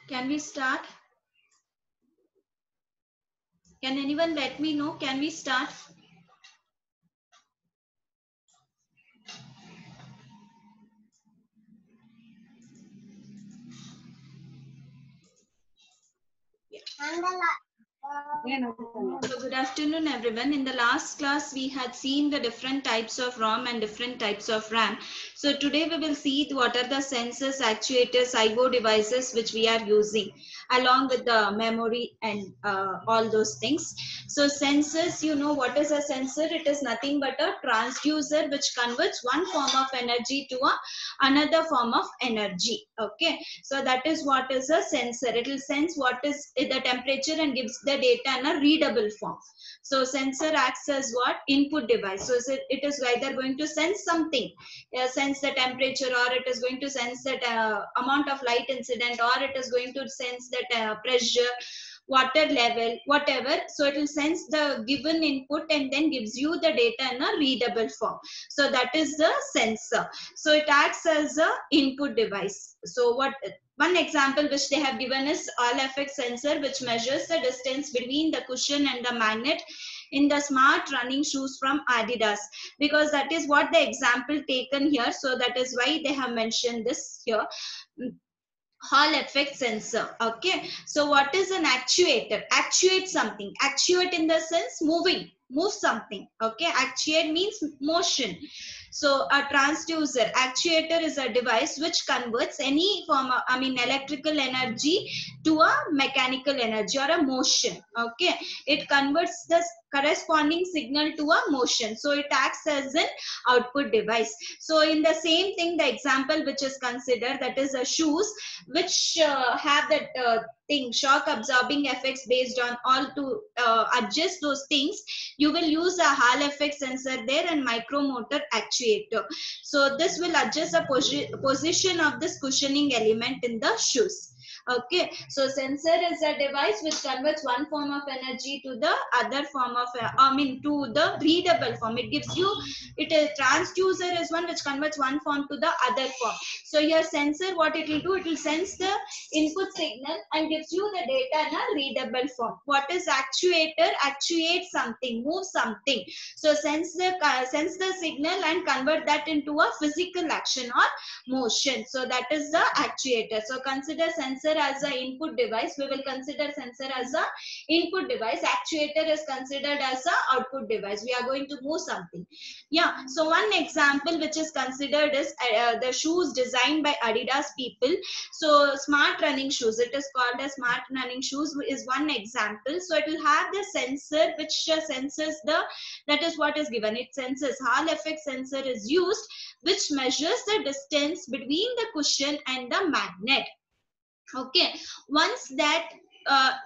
Can we start? Can anyone let me know? Can we start? So good afternoon, everyone. In the last class, we had seen the different types of ROM and different types of RAM. So today we will see what are the sensors, actuators, IO devices which we are using, along with the memory and all those things. So sensors, you know what is a sensor? It is nothing but a transducer which converts one form of energy to another form of energy. Okay, so that is what is a sensor. It will sense what is the temperature and gives the data in a readable form. So sensor acts as what? Input device. So it is either going to sense something, sense the temperature, or it is going to sense that amount of light incident, or it is going to sense that pressure, water level, whatever. So it will sense the given input and then gives you the data in a readable form. So that is the sensor. So it acts as a input device. So one example which they have given is Hall effect sensor, which measures the distance between the cushion and the magnet in the smart running shoes from Adidas, because that is what the example taken here. So that is why they have mentioned this here. Hall effect sensor. Okay, so what is an actuator? Actuate something. Actuate in the sense moving, move something. Okay, actuate means motion. So a transducer, actuator is a device which converts any form of, electrical energy to a mechanical energy or a motion. Okay, it converts the corresponding signal to a motion. So it acts as an output device. So in the same thing, the example which is considered, that is a shoes which have that thing, shock absorbing effects based on all to adjust those things. You will use a Hall effect sensor there and micromotor actuator. So this will adjust the position of this cushioning element in the shoes. Okay, so sensor is a device which converts one form of energy to the other form of, to the readable form. It gives you, it is transducer is one which converts one form to the other form. So your sensor, what it will do, it will sense the input signal and gives you the data in a readable form. What is actuator? Actuate something, move something. So sense the signal and convert that into a physical action or motion. So that is the actuator. So consider sensor as a input device. We will consider sensor as a input device. Actuator is considered as a output device. We are going to move something. Yeah. So one example which is considered is the shoes designed by Adidas people. So smart running shoes. It is called as smart running shoes is one example. So it will have the sensor which senses the, that is what is given. It senses Hall effect sensor is used, which measures the distance between the cushion and the magnet. Okay, once that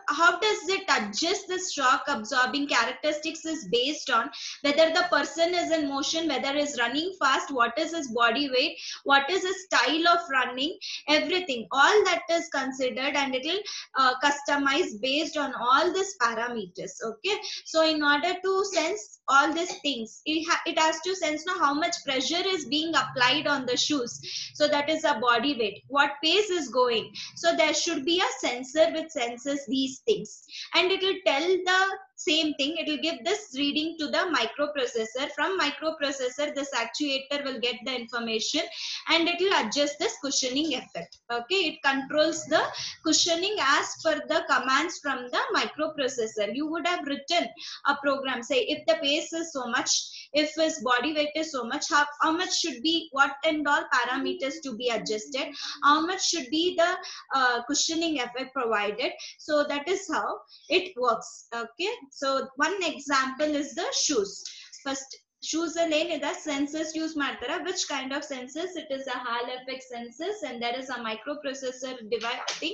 how does it adjust the shock absorbing characteristics is based on whether the person is in motion, whether is running fast, what is his body weight, what is his style of running, everything, all that is considered, and it will customize based on all these parameters. Okay, so in order to sense all these things, it has to sense now how much pressure is being applied on the shoes, so that is a body weight, what pace is going. So there should be a sensor which senses these things, and it will tell the same thing. It will give this reading to the microprocessor. From microprocessor, this actuator will get the information and it will adjust this cushioning effect. Okay, it controls the cushioning as per the commands from the microprocessor. You would have written a program, say if the pace is so much, if his body weight is so much, how much should be, what and all parameters to be adjusted, how much should be the cushioning effect provided. So that is how it works. Okay, so one example is the shoes. First, shoes alone the sensors use ಮಾಡ್ತಾರೆ. Which kind of sensors? It is a Hall effect sensors, and there is a microprocessor device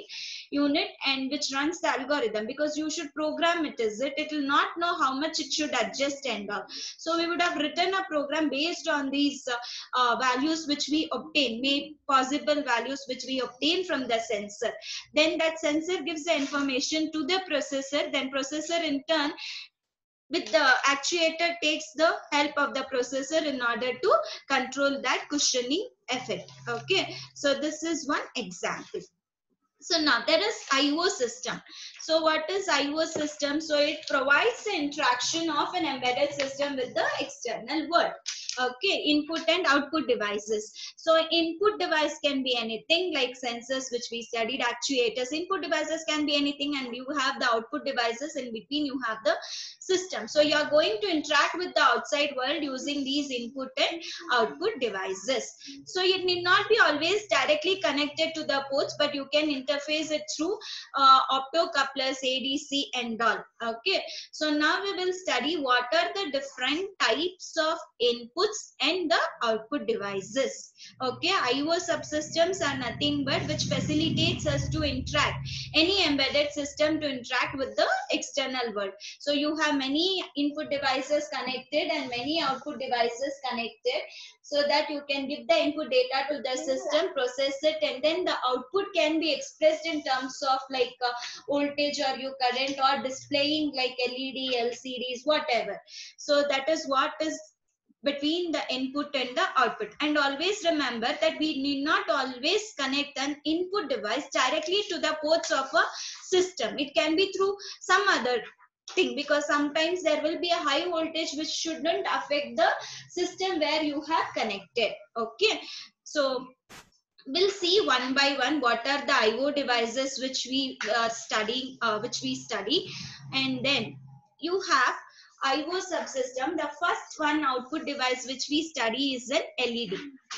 unit, and which runs the algorithm, because you should program it. Is it will not know how much it should adjust and all. So we would have written a program based on these values which we obtain, possible values which we obtain from the sensor. Then that sensor gives the information to the processor. Then processor in turn with the actuator takes the help of the processor in order to control that cushioning effect. Okay, so this is one example. So now there is I/O system. So what is I/O system? So it provides the interaction of an embedded system with the external world. Okay, input and output devices. So input device can be anything like sensors which we studied, actuators. Input devices can be anything, and you have the output devices. In between you have the system. So you are going to interact with the outside world using these input and output devices. So it need not be always directly connected to the ports, but you can interface it through optocouplers, ADC and all. Okay, so now we will study what are the different types of inputs and the output devices. Okay, I/O subsystems are nothing but which facilitates us to interact, any embedded system to interact with the external world. So you have many input devices connected and many output devices connected, so that you can give the input data to the system, process it, and then the output can be expressed in terms of like voltage or your current, or displaying like LED, LCDs, whatever. So that is what is between the input and the output. And always remember that we need not always connect an input device directly to the ports of a system. It can be through some other thing, because sometimes there will be a high voltage which shouldn't affect the system where you have connected. Okay, so we'll see one by one what are the I/O devices which we study, and then you have I/O subsystem. The first one output device which we study is an LED.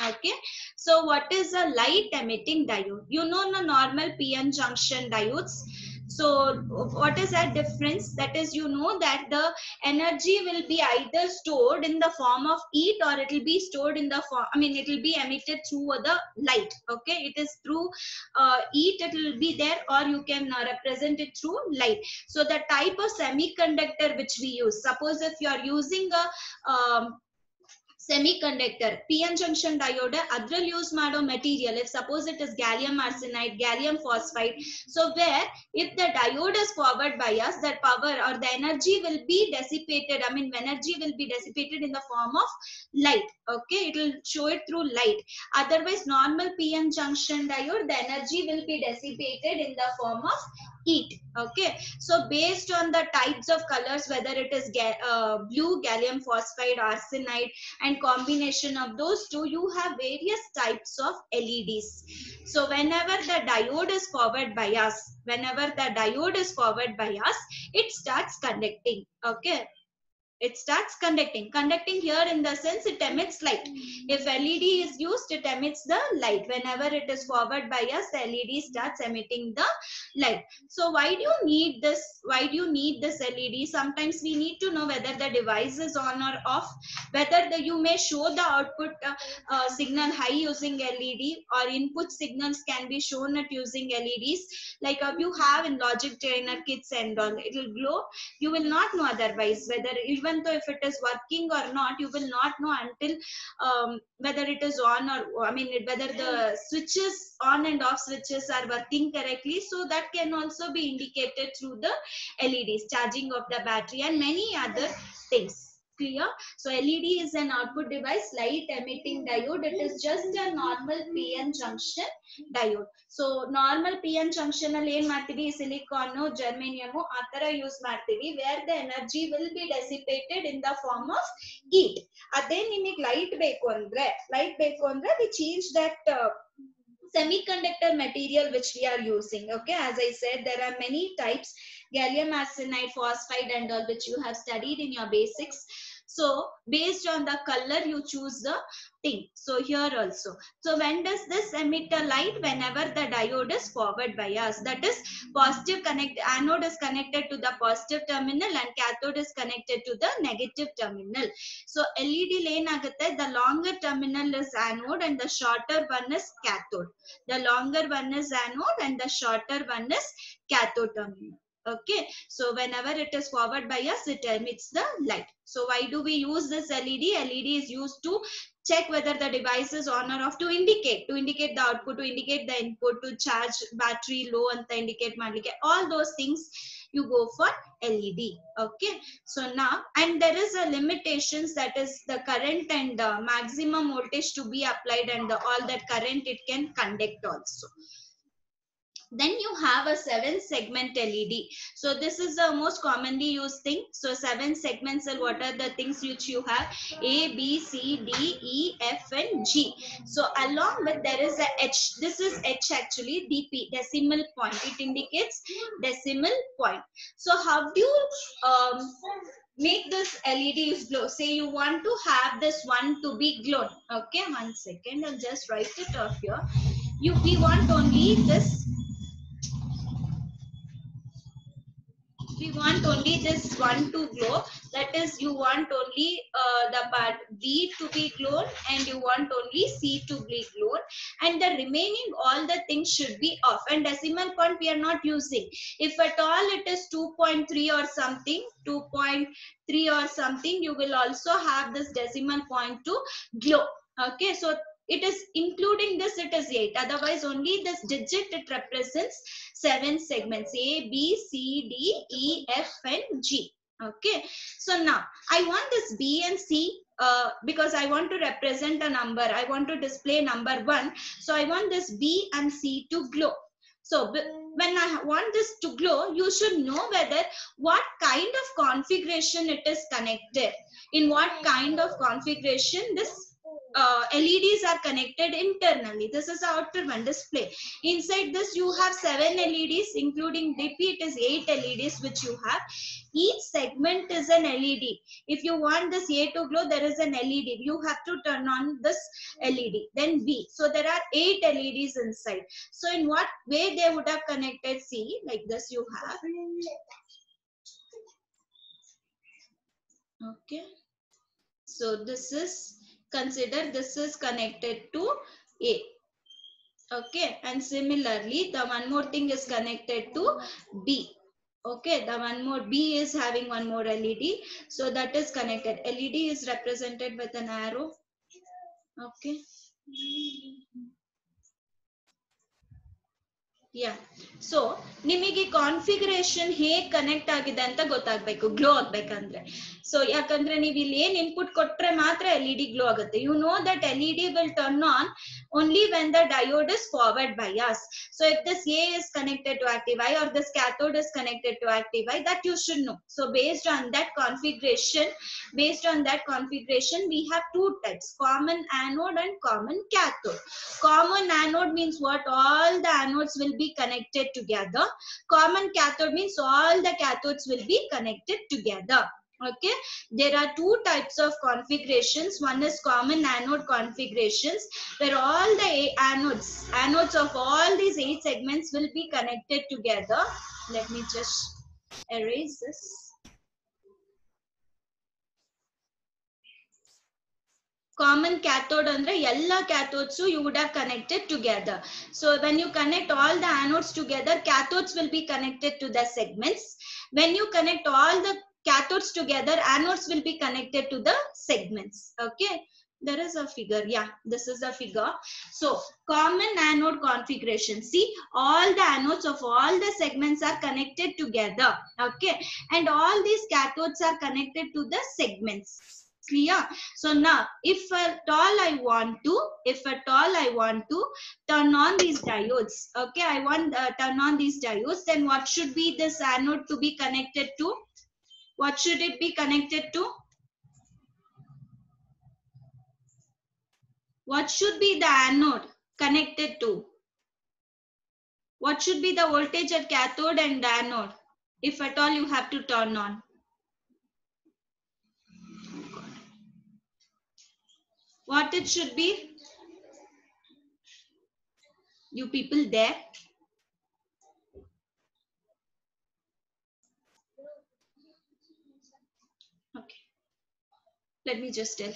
Okay, so what is a light emitting diode? You know the normal PN junction diodes. So what is that difference? That is, you know that the energy will be either stored in the form of heat, or it will be stored in the form, it will be emitted through the light. Okay, it is through heat it will be there, or you can represent it through light. So the type of semiconductor which we use, suppose if you are using a semiconductor, PN junction diode, adral use mado material, if suppose it is gallium arsenide, gallium phosphide. So where if the diode is forward bias, that power or the energy will be dissipated, energy will be dissipated in the form of light. Okay, it will show it through light. Otherwise normal PN junction diode, the energy will be dissipated in the form of heat. Okay, so based on the types of colors, whether it is blue, gallium phosphide, arsenide, and combination of those two, you have various types of LEDs. So whenever the diode is forward bias, it starts conducting. Okay, it starts conducting here in the sense it emits light. If LED is used, it emits the light. Whenever it is forward bias, the LED starts emitting the light. So why do you need this LED? Sometimes we need to know whether the device is on or off, whether you may show the output signal high using LED, or input signals can be shown at using LEDs. Like you have in logic trainer kits and all, it will glow. You will not know otherwise whether, even though if it is working or not, you will not know until whether it is on, or I mean whether the switches, on and off switches, are working correctly. So that can also be indicated through the LEDs, charging of the battery, and many other things. Clear? So LED is an output device, light emitting diode. It is just a normal PN junction diode. So normal PN junction ಅಲ್ಲಿ ಏನ್ ಮಾಡ್ತೀವಿ, silicon, germanium ಆ ತರ use ಮಾಡ್ತೀವಿ, where the energy will be dissipated in the form of heat. ಅದೇ ನಿಮಗೆ light ಬೇಕು ಅಂದ್ರೆ we change that semiconductor material which we are using. Okay, as I said, there are many types, gallium arsenide, phosphide and all, which you have studied in your basics. So based on the color you choose the thing. So here also, so when does this emit a light? Whenever the diode is forward bias, that is positive anode is connected to the positive terminal and cathode is connected to the negative terminal. So LED lane agutte, the longer terminal is anode and the shorter one is cathode. The longer one is anode and the shorter one is cathode terminal. Okay, so whenever it is forward bias, it emits the light. So why do we use this LED? LED is used to check whether the device is on or off, to indicate the output, to indicate the input, to charge battery low and indicate madlike, all those things you go for LED. Okay, so now, and there is a limitations, that is the current and the maximum voltage to be applied, and all that current it can conduct also. Then you have a 7-segment LED. So this is the most commonly used thing. So 7 segments, and what are the things which you have? A, B, C, D, E, F and G. So along with there is a H. This is H actually, DP, decimal point. It indicates decimal point. So how do you make this LEDs glow? Say you want to have this one to be glowed. Okay, 1 second, I'll just write it off here. We want only this. We want only this one to glow. That is, you want only the part B to be glowed, and you want only C to be glowed, and the remaining all the things should be off. And decimal point we are not using. If at all it is 2.3 or something, 2.3 or something, you will also have this decimal point to glow. Okay, so it is including this, it is 8. Otherwise only this digit, it represents 7 segments, A, B, C, D, E, F and G. Okay, so now I want this B and C because I want to represent a number. I want to display number 1. So I want this B and C to glow. So when I want this to glow, you should know whether what kind of configuration it is connected. In what kind of configuration this LEDs are connected internally. This is the outer one, display. Inside this you have 7 LEDs, including DP, it is 8 LEDs which you have. Each segment is an LED. If you want this A to glow, there is an LED. You have to turn on this LED. Then B. So there are 8 LEDs inside. So in what way they would have connected? See, like this you have. Okay. So this is, consider this is connected to A. Okay, and similarly the one more thing is connected to B. Okay, the one more B is having one more LED, so that is connected. LED is represented with an arrow. Okay, yeah. So ನಿಮಗೆ configuration ಹೇಗೆ connect ಆಗಿದೆ ಅಂತ ಗೊತ್ತಾಗಬೇಕು glow ಆಗಬೇಕಂದ್ರೆ. So ಯಾಕಂದ್ರೆ ನೀವು ಇಲ್ಲಿ ಏನು ಇನ್ಪುಟ್ ಕೊಟ್ರೆ ಮಾತ್ರ LED ಗ್ಲೋ ಆಗುತ್ತೆ. You know that LED will turn on only when the diode is forward bias. So if this A is connected to active I or this cathode is connected to active I, that you should know. So based on that configuration, we have two types, common anode and common cathode. Common anode means what? All the anodes will be connected together. Common cathode means all the cathodes will be connected together. Okay, there are two types of configurations. One is common anode configurations, where all the anodes of all these 8 segments will be connected together. Let me just erase this. Common cathode andre ella cathodes you would have connected together. So when you connect all the anodes together, cathodes will be connected to the segments. When you connect all the cathodes together, anodes will be connected to the segments. Okay, there is a figure. Yeah, this is the figure. So common anode configuration, see, all the anodes of all the segments are connected together. Okay, and all these cathodes are connected to the segments. Clear? So now if at all I want to turn on these diodes, okay, I want turn on these diodes, then what should be this anode to be connected to? What should it be connected to? What should be the anode connected to? What should be the voltage at cathode and anode, if at all you have to turn on? What it should be? You people there? Okay. Let me just tell.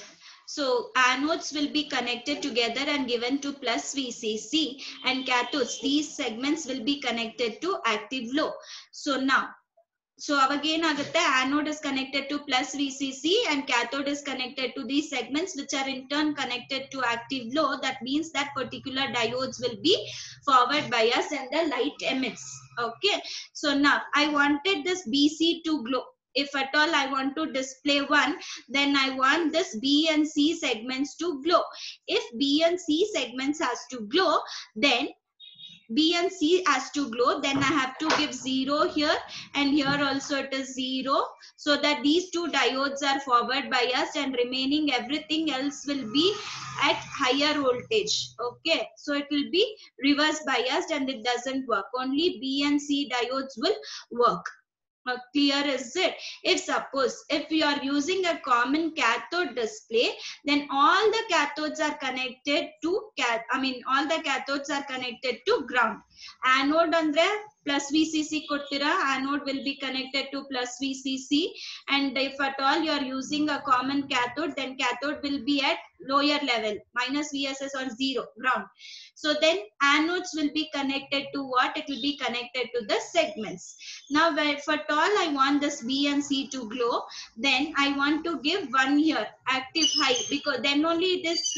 So anodes will be connected together and given to plus VCC, and cathodes, these segments will be connected to active low. So now, so again anode is connected to plus VCC and cathode is connected to these segments, which are in turn connected to active low. That means that particular diodes will be forward bias and the light emits. Okay. So now I wanted this BC to glow. If at all I want to display one, then I want this B and C segments to glow. If B and C segments has to glow, then B and C has to glow, then I have to give 0 here, and here also it is 0, so that these two diodes are forward biased and remaining everything else will be at higher voltage. Okay, so it will be reverse biased and it doesn't work. Only B and C diodes will work. Clear is it? If suppose if you are using a common cathode display, then all the cathodes are connected to all the cathodes are connected to ground. Anode andre plus VCC kottira, anode will be connected to plus VCC, and if at all you are using a common cathode, then cathode will be at lower level, minus VSS or 0, ground. So then anodes will be connected to what? It will be connected to the segments. Now if at all I want this B and C to glow, then I want to give 1 here, active high, because then only this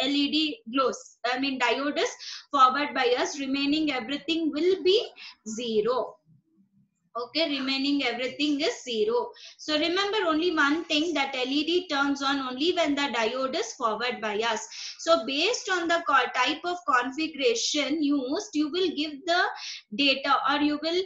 LED glows. Diode is forward bias, remaining everything will be 0. Okay, remaining everything is 0. So remember only one thing, that LED turns on only when the diode is forward bias. So based on the type of configuration used, you will give the data, or you will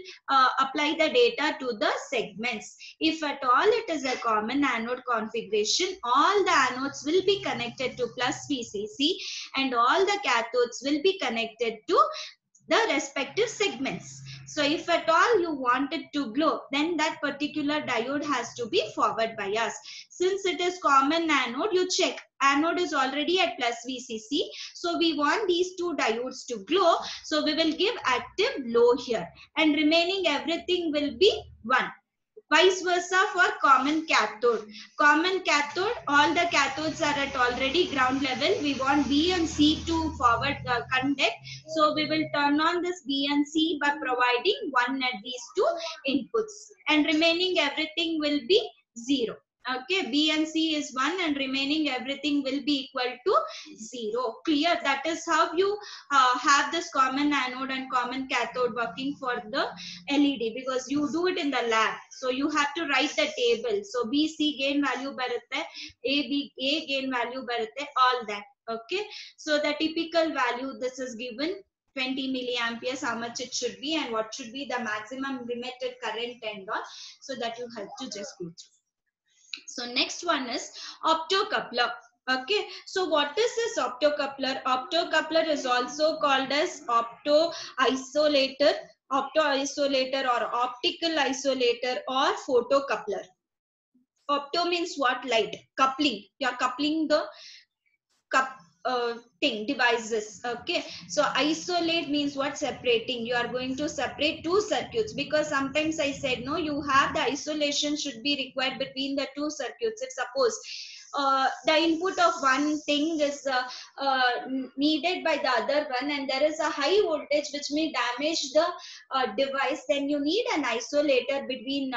apply the data to the segments. If at all it is a common anode configuration, all the anodes will be connected to plus VCC and all the cathodes will be connected to the respective segments. So if at all you want it to glow, then that particular diode has to be forward biased. Since it is common anode, you check anode is already at plus VCC. So we want these two diodes to glow. So we will give active low here, and remaining everything will be 1. Vice versa for common cathode. Common cathode, all the cathodes are at already ground level. We want B and C to forward conduct. So we will turn on this B and C by providing 1 at these two inputs. And remaining everything will be 0. Okay, B and C is 1 and remaining everything will be equal to 0. Clear? That is how you have this common anode and common cathode working for the LED, because you do it in the lab. So you have to write the table. So B, C gain value barutte, A gain value barutte, all that. Okay, so the typical value, this is given 20 milliamperes, how much it should be and what should be the maximum limited current and all. So that you have to just go through. So next one is optocoupler. Okay, so what is this optocoupler? Optocoupler is also called as opto-isolator or optical isolator or photocoupler. Opto means what? Light. Coupling. You are coupling the devices. Okay, so isolate means what? Separating. You are going to separate two circuits, because sometimes I said no, you have the isolation should be required between the two circuits. If suppose the input of one thing is needed by the other one, and there is a high voltage which may damage the device, then you need an isolator between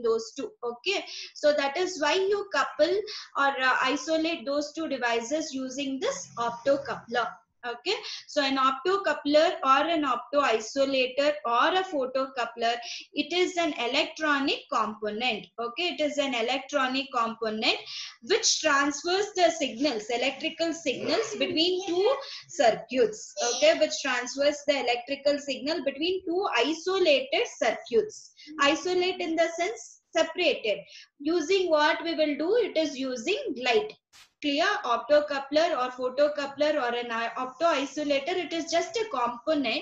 those two. Okay, so that is why you couple or isolate those two devices using this optocoupler. Okay, so an optocoupler or an opto-isolator or a photocoupler, it is an electronic component. Okay, it is an electronic component which transfers the signals, electrical signals between two circuits. Okay, which transfers the electrical signal between two isolated circuits. Isolate in the sense separated. Using what we will do? It is using light. Clear? Optocoupler or photocoupler or an opto-isolator, it is just a component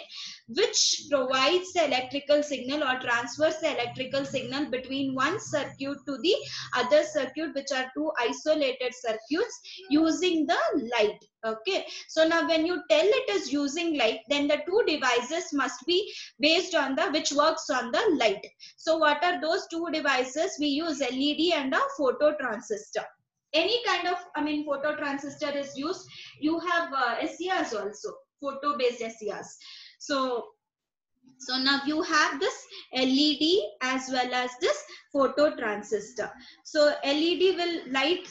which provides the electrical signal or transfers the electrical signal between one circuit to the other circuit, which are two isolated circuits, using the light. Okay, so now when you tell it is using light, then the two devices must be based on the which works on the light. So what are those two devices? We use LED and a phototransistor. Any kind of, phototransistor is used. You have SCRs also, photo based SCRs. So now you have this LED as well as this phototransistor. So LED will light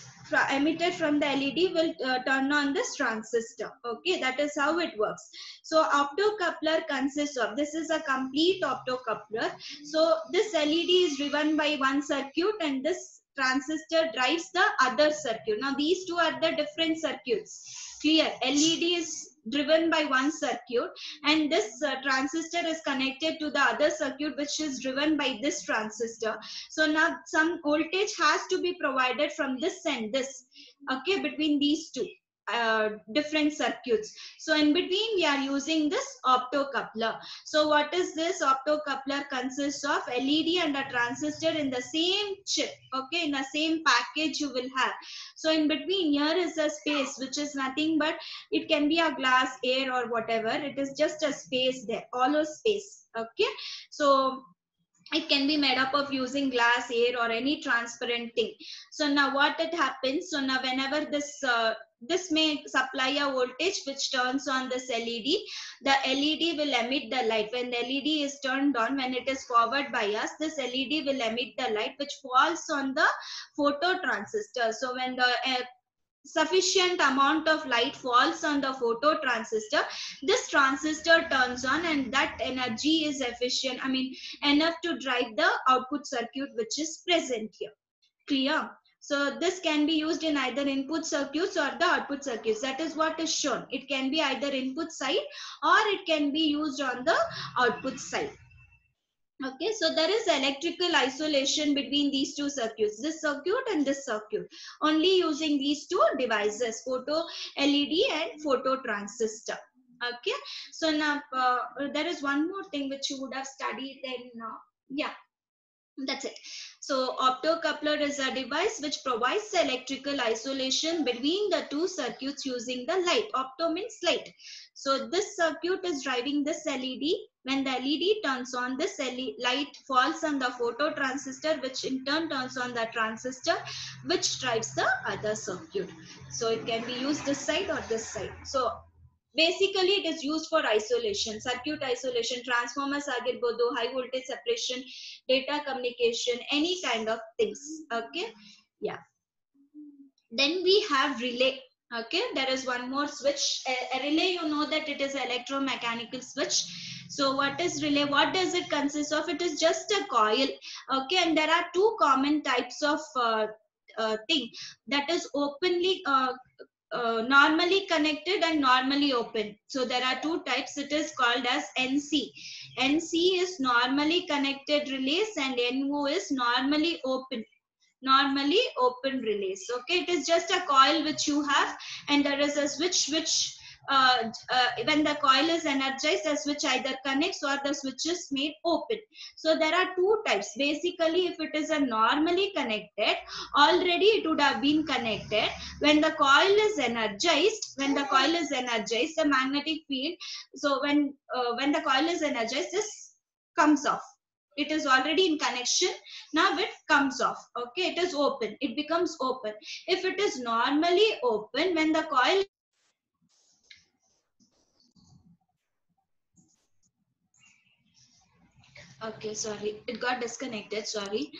emitted from the LED will turn on this transistor. Okay, that is how it works. So optocoupler consists of, this is a complete optocoupler. So this LED is driven by one circuit and this transistor drives the other circuit. Now these two are the different circuits. Clear? LED is driven by one circuit and this transistor is connected to the other circuit which is driven by this transistor. So now some voltage has to be provided from this and this, okay, between these two different circuits. So in between we are using this optocoupler. So what is this optocoupler? Consists of LED and a transistor in the same chip, okay, in the same package you will have. So in between here is a space which is nothing but, it can be a glass, air or whatever, it is just a space there, hollow space. Okay, so it can be made up of using glass, air or any transparent thing. So now what it happens, so now whenever this may supply a voltage which turns on this LED, the LED will emit the light. When the LED is turned on, when it is forward bias, this LED will emit the light which falls on the phototransistor. So when the sufficient amount of light falls on the phototransistor, this transistor turns on and that energy is efficient, enough to drive the output circuit which is present here. Clear? So this can be used in either input circuits or the output circuits. That is what is shown. It can be either input side or it can be used on the output side. Okay, so there is electrical isolation between these two circuits, this circuit and this circuit, only using these two devices, photo LED and phototransistor. Okay, so now there is one more thing which you would have studied then. Yeah, that's it. So optocoupler is a device which provides the electrical isolation between the two circuits using the light. Opto means light. So this circuit is driving this LED. When the LED turns on, this light falls on the phototransistor, which in turn turns on the transistor, which drives the other circuit. So it can be used this side or this side. So basically it is used for isolation, circuit isolation, transformers agirbodu, high voltage separation, data communication, any kind of things. Okay, yeah. Then we have relay. Okay, there is one more switch. A relay, you know that it is an electromechanical switch. So what is relay? What does it consist of? It is just a coil. Okay, and there are two common types of thing, that is openly normally connected and normally open. So there are two types. It is called as NC. NC is normally connected relays and NO is normally open relays. Okay, it is just a coil which you have, and there is a switch which when the coil is energized, the switch either connects or the switch is made open. So there are two types. Basically, if it is a normally connected, already it would have been connected. When the coil is energized, the magnetic field, so when the coil is energized, this comes off. It is already in connection. Now it comes off. Okay, it is open. It becomes open. If it is normally open, when the coil, okay, sorry, it got disconnected, sorry.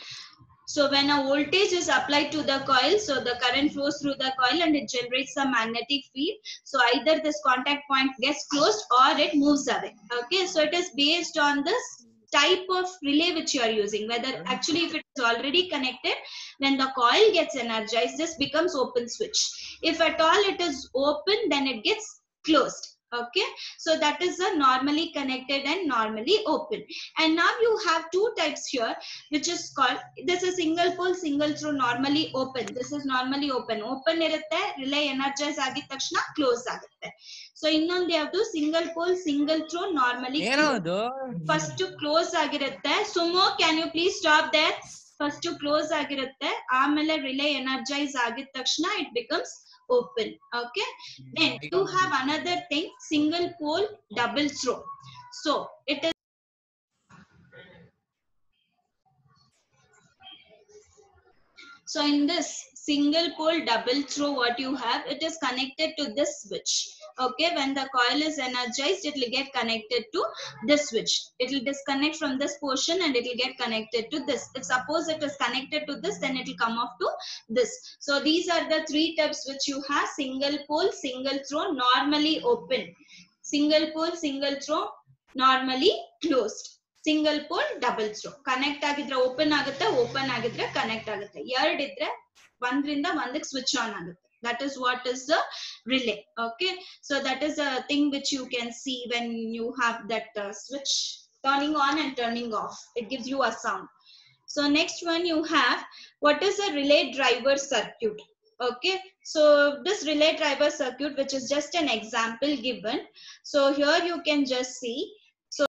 So when a voltage is applied to the coil, so the current flows through the coil and it generates a magnetic field. So either this contact point gets closed or it moves away. Okay, so it is based on this type of relay which you are using. Whether actually if it is already connected, when the coil gets energized, this becomes open switch. If at all it is open, then it gets closed. Okay, so that is a normally connected and normally open. And now you have two types here, which is called, this is single pole single throw normally open. This is normally open irutte, relay energize agid takshana close agutte. So innondu yavadu single pole single throw normally close. First to close agirutte. Sumo, can you please stop there? First to close agirutte, aamele relay energize agid takshana it becomes open. Okay, then you have another thing, single pole double throw. So it is, so in this single pole double throw, what you have, it is connected to this switch. Okay, when the coil is energized, it will get connected to this switch. It will disconnect from this portion and it will get connected to this. If suppose it is connected to this, then it will come off to this. So these are the three types which you have: single pole, single throw, normally open; single pole, single throw, normally closed; single pole double throw. Connect ಆಗಿದ್ರೆ open ಆಗುತ್ತೆ, open ಆಗಿದ್ರೆ connect ಆಗುತ್ತೆ. ಎರಡು ಇದ್ರೆ ಒಂದರಿಂದ ಒಂದಕ್ಕೆ switch on ಆಗುತ್ತೆ. That is what is the relay. Okay, so that is a thing which you can see when you have that switch turning on and turning off. It gives you a sound. So next one you have, what is a relay driver circuit? Okay, so this relay driver circuit, which is just an example given. So here you can just see. So